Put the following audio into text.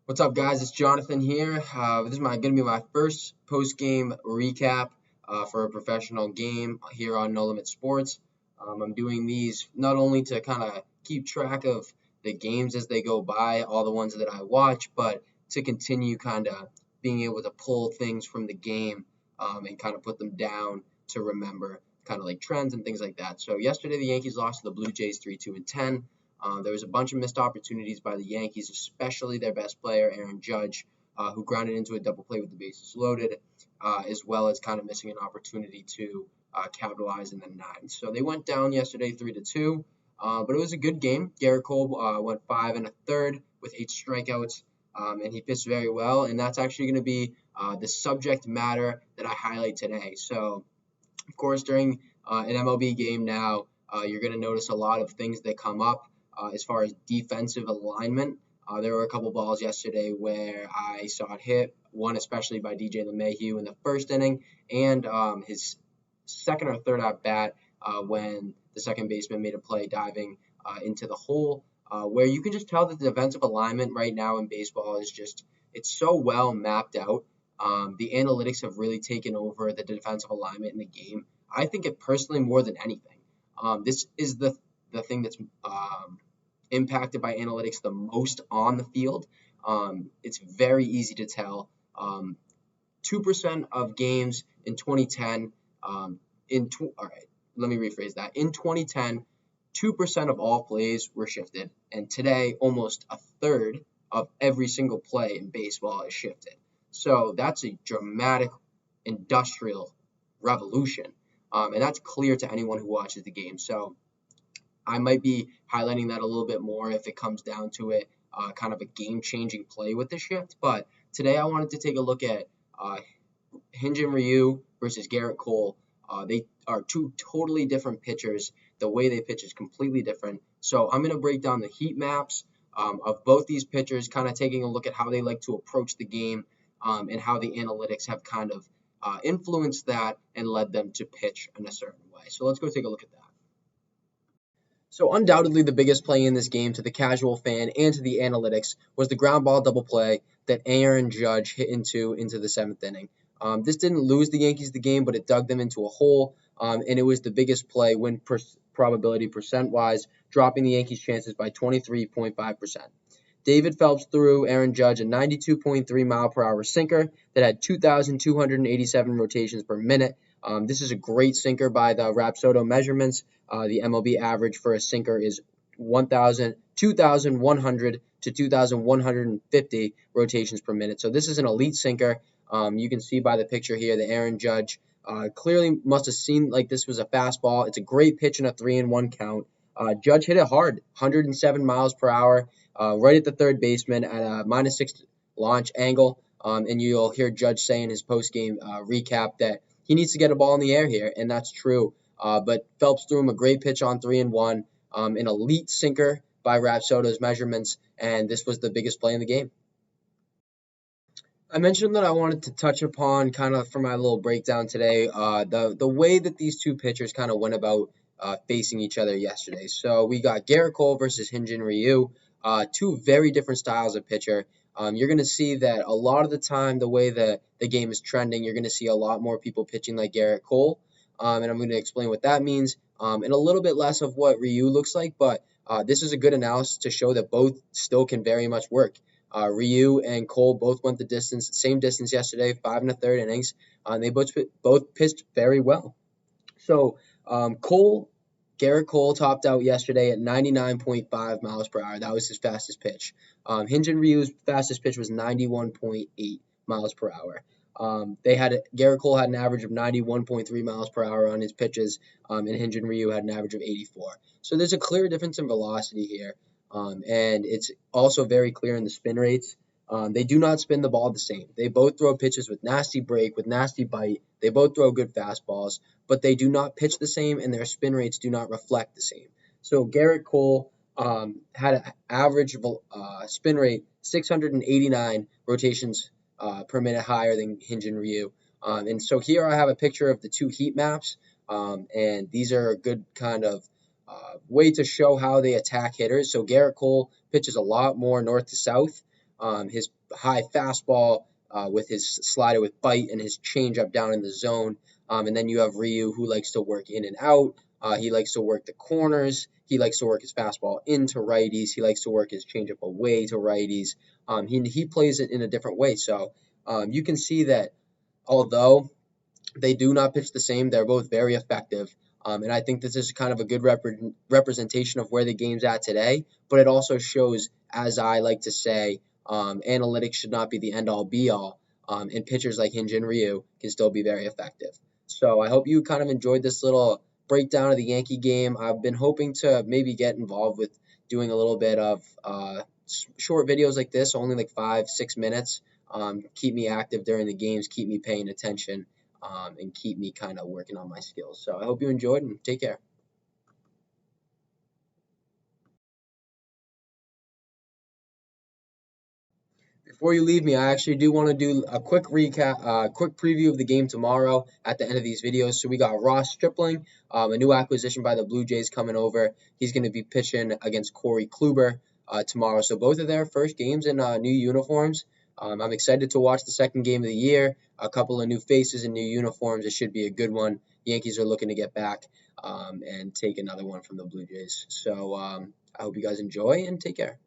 What's up, guys? It's Jonathan here. This is going to be my first post-game recap for a professional game here on No Limit Sports. I'm doing these not only to kind of keep track of the games as they go by, all the ones that I watch, but to continue kind of being able to pull things from the game and kind of put them down to remember kind of like trends and things like that. So yesterday the Yankees lost to the Blue Jays 3-2 and 10. There was a bunch of missed opportunities by the Yankees, especially their best player, Aaron Judge, who grounded into a double play with the bases loaded, as well as kind of missing an opportunity to capitalize in the ninth. So they went down yesterday 3-2, but it was a good game. Garrett Cole went 5 1/3 with 8 strikeouts, and he pitched very well. And that's actually going to be the subject matter that I highlight today. So, of course, during an MLB game now, you're going to notice a lot of things that come up as far as defensive alignment. There were a couple balls yesterday where I saw it hit, one especially by DJ LeMahieu in the first inning, and his second or third at bat when the second baseman made a play diving into the hole, where you can just tell that the defensive alignment right now in baseball is just, it's so well mapped out. The analytics have really taken over the defensive alignment in the game. I think it personally more than anything. This is the thing that's impacted by analytics the most on the field. It's very easy to tell. 2% of games in 2010, all right, let me rephrase that. In 2010, 2% of all plays were shifted, and today almost a third of every single play in baseball is shifted. So that's a dramatic industrial revolution, and that's clear to anyone who watches the game. So I might be highlighting that a little bit more if it comes down to it, kind of a game-changing play with the shift. But today I wanted to take a look at Hyun-Jin Ryu versus Garrett Cole. They are two totally different pitchers. The way they pitch is completely different. So I'm going to break down the heat maps of both these pitchers, kind of taking a look at how they like to approach the game and how the analytics have kind of influenced that and led them to pitch in a certain way. So let's go take a look at that. So undoubtedly the biggest play in this game to the casual fan and to the analytics was the ground ball double play that Aaron Judge hit into the seventh inning. This didn't lose the Yankees the game, but it dug them into a hole, and it was the biggest play win probability percent-wise, dropping the Yankees' chances by 23.5%. David Phelps threw Aaron Judge a 92.3 mile per hour sinker that had 2,287 rotations per minute. This is a great sinker by the Rapsodo measurements. The MLB average for a sinker is 2,100 to 2,150 rotations per minute. So this is an elite sinker. You can see by the picture here that Aaron Judge clearly must have seen like this was a fastball. It's a great pitch in a 3-1 count. Judge hit it hard, 107 miles per hour, right at the third baseman at a -6 launch angle. And you'll hear Judge say in his post-game recap that he needs to get a ball in the air here, and that's true. But Phelps threw him a great pitch on 3-1, an elite sinker by Rapsodo's measurements, and this was the biggest play in the game. I mentioned that I wanted to touch upon kind of for my little breakdown today, the way that these two pitchers kind of went about facing each other yesterday. So we got Garrett Cole versus Hyun-Jin Ryu, two very different styles of pitcher. You're going to see that a lot of the time, the way the game is trending, you're going to see a lot more people pitching like Garrett Cole, and I'm going to explain what that means, and a little bit less of what Ryu looks like, but this is a good analysis to show that both still can very much work. Ryu and Cole both went the distance, same distance yesterday, 5 1/3 innings, and they both pitched very well. So Garrett Cole topped out yesterday at 99.5 miles per hour. That was his fastest pitch. Hyun-Jin Ryu's fastest pitch was 91.8 miles per hour. Garrett Cole had an average of 91.3 miles per hour on his pitches, and Hyun-Jin Ryu had an average of 84. So there's a clear difference in velocity here, and it's also very clear in the spin rates. They do not spin the ball the same. They both throw pitches with nasty break, with nasty bite. They both throw good fastballs, but they do not pitch the same, and their spin rates do not reflect the same. So Garrett Cole had an average spin rate 689 rotations per minute higher than Hyun-Jin Ryu. And so here I have a picture of the two heat maps, and these are a good kind of way to show how they attack hitters. So Garrett Cole pitches a lot more north to south. his high fastball with his slider with bite and his changeup down in the zone. And then you have Ryu, who likes to work in and out. He likes to work the corners. He likes to work his fastball into righties. He likes to work his changeup away to righties. He plays it in a different way. So you can see that although they do not pitch the same, they're both very effective. And I think this is kind of a good representation of where the game's at today. But it also shows, as I like to say, analytics should not be the end all be all. And pitchers like Hinge and Ryu can still be very effective. So I hope you kind of enjoyed this little breakdown of the Yankee game. I've been hoping to maybe get involved with doing a little bit of short videos like this, only like 5-6 minutes. Keep me active during the games, keep me paying attention, and keep me kind of working on my skills. So I hope you enjoyed and take care. Before you leave me, I actually do want to do a quick recap, quick preview of the game tomorrow at the end of these videos. So we got Ross Stripling, a new acquisition by the Blue Jays coming over. He's going to be pitching against Corey Kluber tomorrow. So both of their first games in new uniforms. I'm excited to watch the second game of the year. A couple of new faces and new uniforms. It should be a good one. Yankees are looking to get back and take another one from the Blue Jays. So I hope you guys enjoy and take care.